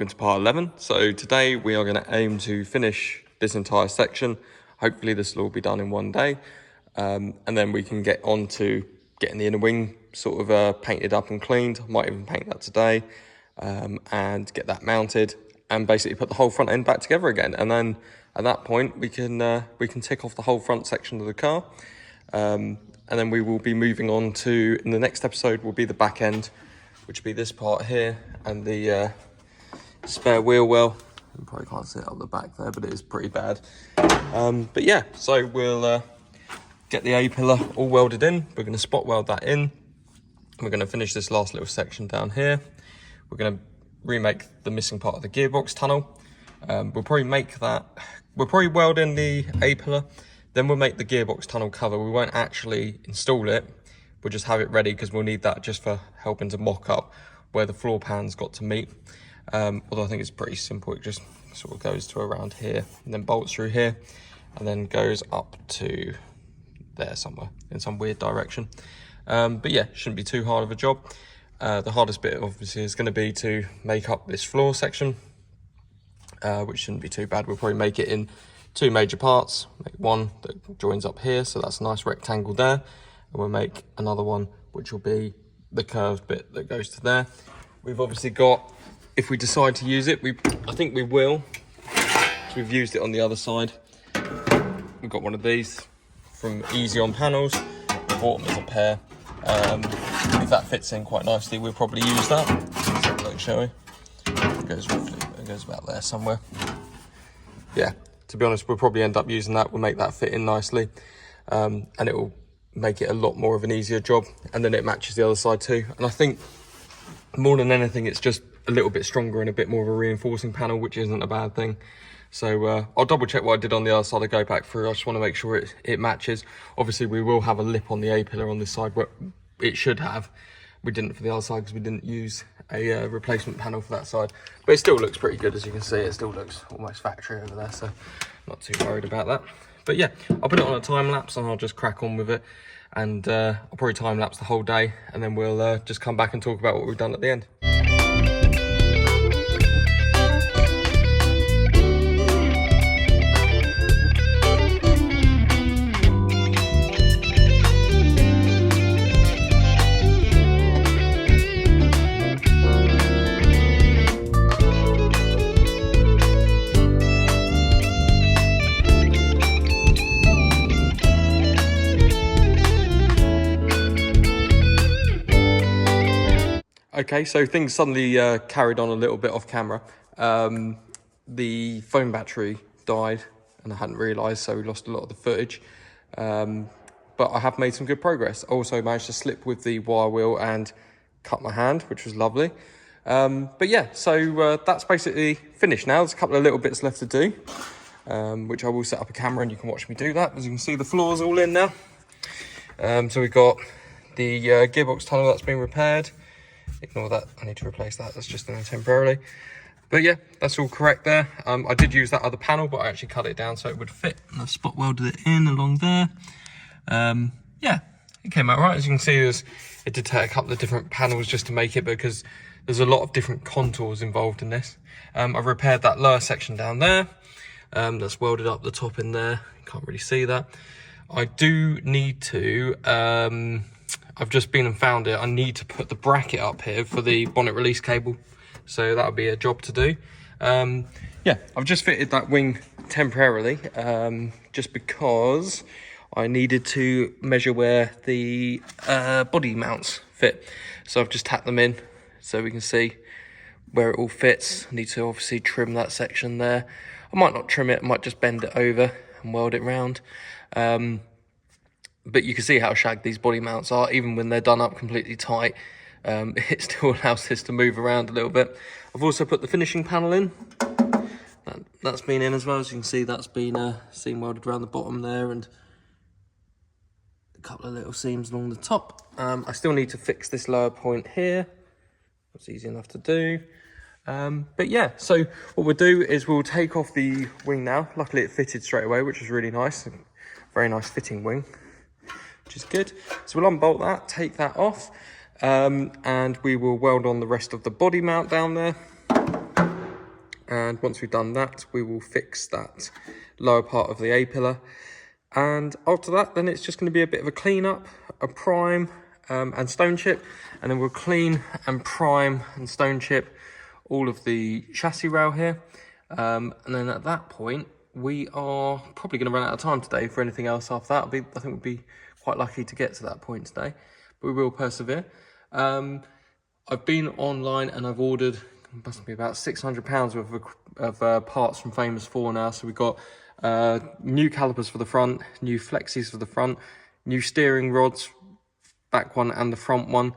welcome to part 11. So today we are going to aim to finish this entire section. Hopefully this will all be done in one day, and then we can get on to getting the inner wing sort of painted up and cleaned. I might even paint that today, and get that mounted and basically put the whole front end back together again. And then at that point we can tick off the whole front section of the car, and then we will be moving on to, in the next episode will be the back end, which will be this part here and the spare wheel well. You probably can't see it up the back there, but it is pretty bad. But yeah, so we'll get the A-pillar all welded in. We're going to spot weld that in. We're going to finish this last little section down here. We're going to remake the missing part of the gearbox tunnel. We'll probably weld in the A-pillar, then we'll make the gearbox tunnel cover. We won't actually install it. We'll just have it ready because we'll need that just for helping to mock up where the floor pan's got to meet. Although I think it's pretty simple. It just sort of goes to around here and then bolts through here and then goes up to there somewhere in some weird direction. But yeah, shouldn't be too hard of a job. The hardest bit obviously is going to be to make up this floor section, which shouldn't be too bad. We'll probably make it in two major parts. Make one that joins up here, so that's a nice rectangle there. And we'll make another one, which will be the curved bit that goes to there. We've obviously got, if we decide to use it, I think we will. So we've used it on the other side. We've got one of these from Easy On Panels. We bought them as a pair. If that fits in quite nicely, we'll probably use that. Let's have a look, shall we? It goes about there somewhere. Yeah, to be honest, we'll probably end up using that. We'll make that fit in nicely, and it will make it a lot more of an easier job, and then it matches the other side too. And I think more than anything, it's just a little bit stronger and a bit more of a reinforcing panel, which isn't a bad thing. So I'll double check what I did on the other side. I go back through. I just want to make sure it matches. Obviously we will have a lip on the A-pillar on this side, but it should have. We didn't for the other side because we didn't use a replacement panel for that side, but it still looks pretty good. As you can see, it still looks almost factory over there, so not too worried about that. But yeah, I'll put it on a time lapse and I'll just crack on with it, and I'll probably time lapse the whole day, and then we'll just come back and talk about what we've done at the end. Okay, so things suddenly carried on a little bit off camera. The phone battery died and I hadn't realised, so we lost a lot of the footage. But I have made some good progress. I also managed to slip with the wire wheel and cut my hand, which was lovely. But yeah, so that's basically finished now. There's a couple of little bits left to do, which I will set up a camera and you can watch me do that. As you can see, the floor's all in now. So we've got the gearbox tunnel that's been repaired. Ignore that, I need to replace that, that's just in there temporarily. But yeah, that's all correct there. I did use that other panel, but I actually cut it down so it would fit, and I've spot welded it in along there. Yeah, it came out right. As you can see, it did take a couple of different panels just to make it, because there's a lot of different contours involved in this. I've repaired that lower section down there. That's welded up the top in there, you can't really see that. I do need to, I've just been and found it. I need to put the bracket up here for the bonnet release cable. So that'll be a job to do. Yeah, I've just fitted that wing temporarily, just because I needed to measure where the body mounts fit. So I've just tacked them in so we can see where it all fits. I need to obviously trim that section there. I might not trim it, I might just bend it over and weld it round. But you can see how shagged these body mounts are. Even when they're done up completely tight, it still allows this to move around a little bit. I've also put the finishing panel in. That's been in as well. As you can see, that's been seam welded around the bottom there, and a couple of little seams along the top. I still need to fix this lower point here. That's easy enough to do. But yeah, so what we'll do is we'll take off the wing now. Luckily it fitted straight away, which is really nice. Very nice fitting wing, which is good. So we'll unbolt that, take that off, and we will weld on the rest of the body mount down there. And once we've done that, we will fix that lower part of the A-pillar. And after that, then it's just going to be a bit of a clean up, a prime and stone chip. And then we'll clean and prime and stone chip all of the chassis rail here. And then at that point, we are probably going to run out of time today for anything else after that. I think we'll be quite lucky to get to that point today, but we will persevere. I've been online and I've ordered, must be about £600 worth of parts from Famous 4 now. So we've got new calipers for the front, new flexies for the front, new steering rods, back one and the front one.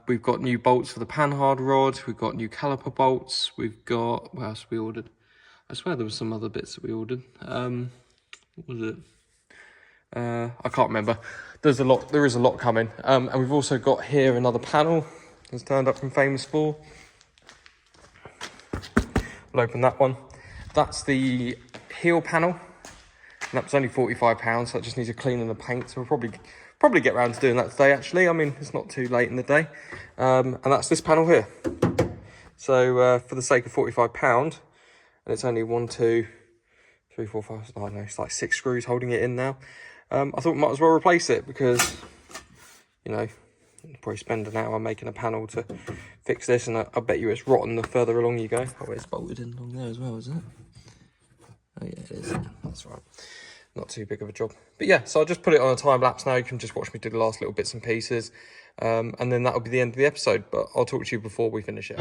We've got new bolts for the panhard rod. We've got new caliper bolts. We've got, what else we ordered? I swear there was some other bits that we ordered. What was it? I can't remember. There is a lot coming. And we've also got here another panel that's turned up from Famous 4. We'll open that one. That's the heel panel. And that was only £45, so that just needs a clean and a paint. So we'll probably get around to doing that today, actually. I mean, it's not too late in the day. And that's this panel here. So for the sake of £45, and it's only 1, 2, 3, 4, 5, I don't know, it's like 6 screws holding it in now. I thought we might as well replace it because, you know, you'll probably spend an hour making a panel to fix this, and I bet you it's rotten the further along you go. Oh, it's bolted in along there as well, isn't it? Oh yeah, it is. That's right. Not too big of a job. But yeah, so I'll just put it on a time lapse now. You can just watch me do the last little bits and pieces. And then that'll be the end of the episode. But I'll talk to you before we finish it.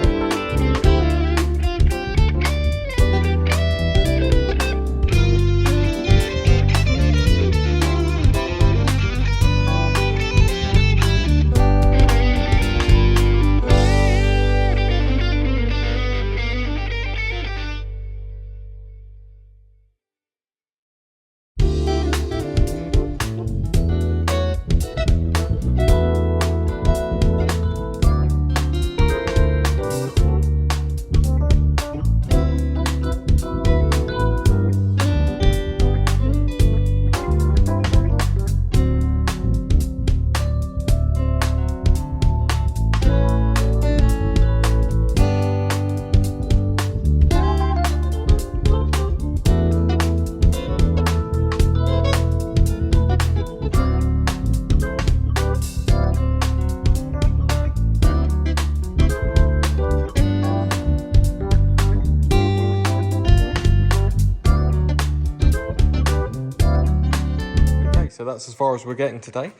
So that's as far as we're getting today.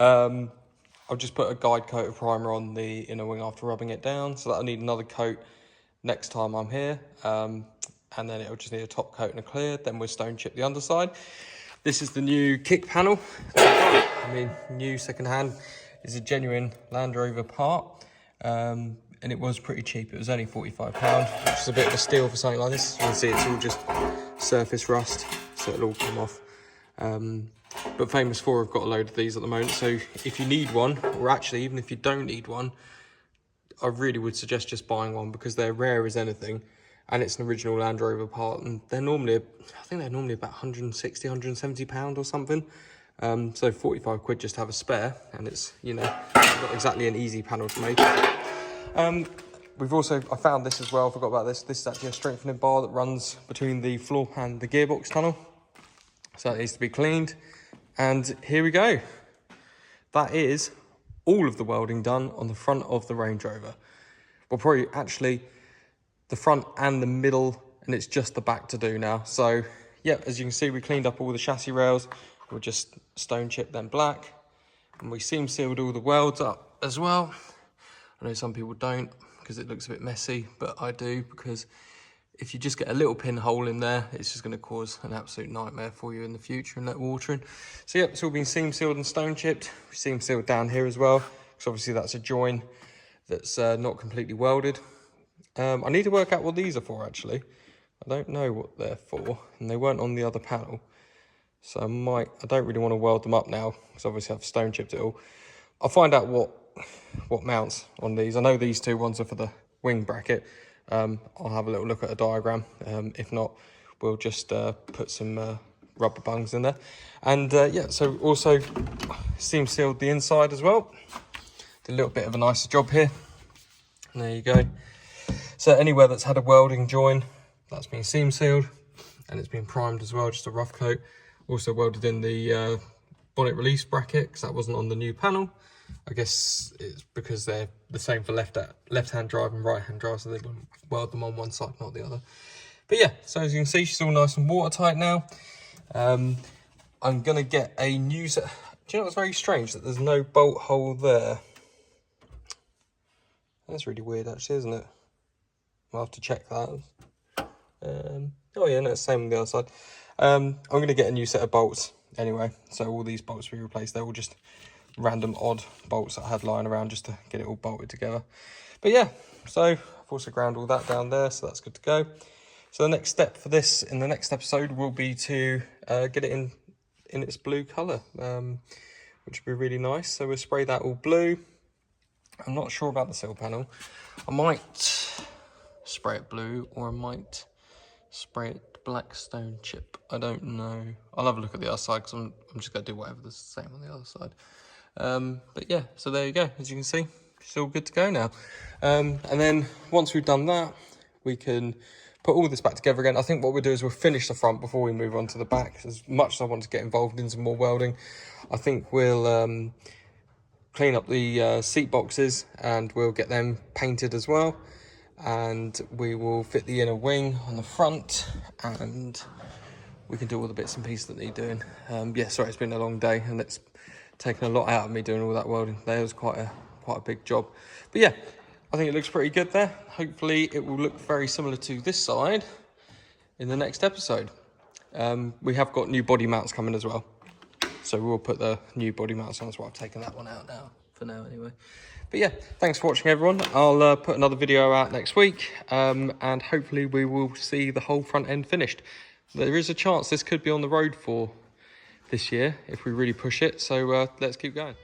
I've just put a guide coat of primer on the inner wing after rubbing it down, so that'll need another coat next time I'm here. And then it'll just need a top coat and a clear, then we'll stone chip the underside. This is the new kick panel. I mean, new second-hand. Is a genuine Land Rover part. And it was pretty cheap. It was only £45, which is a bit of a steal for something like this. You can see it's all just surface rust, so it'll all come off. But Famous 4 have got a load of these at the moment, so if you need one, or actually even if you don't need one, I really would suggest just buying one because they're rare as anything, and it's an original Land Rover part, and they're normally, I think they're normally about 160, 170 pound or something. So 45 quid just to have a spare, and it's, you know, not exactly an easy panel to make. We've also, I found this as well, I forgot about this. This is actually a strengthening bar that runs between the floor and the gearbox tunnel. So that needs to be cleaned. And here we go. That is all of the welding done on the front of the Range Rover. Well, probably actually the front and the middle, and it's just the back to do now. So yeah, as you can see, we cleaned up all the chassis rails. We'll just stone chip them black. And we seam sealed all the welds up as well. I know some people don't because it looks a bit messy, but I do because if you just get a little pinhole in there, it's just going to cause an absolute nightmare for you in the future and let water in. So yeah, it's all been seam sealed and stone chipped. We seam sealed down here as well, because obviously that's a join that's not completely welded. I need to work out what these are for actually. I don't know what they're for, and they weren't on the other panel. So I don't really want to weld them up now, because obviously I've stone chipped it all. I'll find out what mounts on these. I know these two ones are for the wing bracket. I'll have a little look at a diagram. If not, we'll just put some rubber bungs in there. And yeah, so also seam sealed the inside as well. Did a little bit of a nicer job here. And there you go. So anywhere that's had a welding join, that's been seam sealed, and it's been primed as well, just a rough coat. Also welded in the bonnet release bracket, because that wasn't on the new panel. I guess it's because they're the same for left-hand drive and right-hand drive, so they can weld them on one side, not the other. But yeah, so as you can see, she's all nice and watertight now. I'm gonna get a new set. Do you know what's very strange? That there's no bolt hole there. That's really weird, actually, isn't it? I'll have to check that. Oh yeah, no, it's the same on the other side. I'm gonna get a new set of bolts anyway. So all these bolts we replaced, they're all just random odd bolts that I had lying around just to get it all bolted together. But yeah, so I've also ground all that down there, so that's good to go. So the next step for this in the next episode will be to get it in its blue colour, which would be really nice. So we'll spray that all blue. I'm not sure about the sill panel. I might spray it blue, or I might spray it black stone chip. I don't know. I'll have a look at the other side, because I'm just going to do whatever the same on the other side. But yeah, so there you go. As you can see, it's all good to go now. And then once we've done that, we can put all this back together again. I think what we'll do is we'll finish the front before we move on to the back. As much as I want to get involved in some more welding, I think we'll clean up the seat boxes, and we'll get them painted as well. And we will fit the inner wing on the front, and we can do all the bits and pieces that need doing. Yeah, sorry, it's been a long day, and it's taken a lot out of me doing all that welding. That was quite a big job. But yeah, I think it looks pretty good there. Hopefully it will look very similar to this side in the next episode. We have got new body mounts coming as well, so we'll put the new body mounts on as well. I've taken that one out now, for now anyway. But yeah, thanks for watching, everyone. I'll put another video out next week, and hopefully we will see the whole front end finished. There is a chance this could be on the road for this year if we really push it, so let's keep going.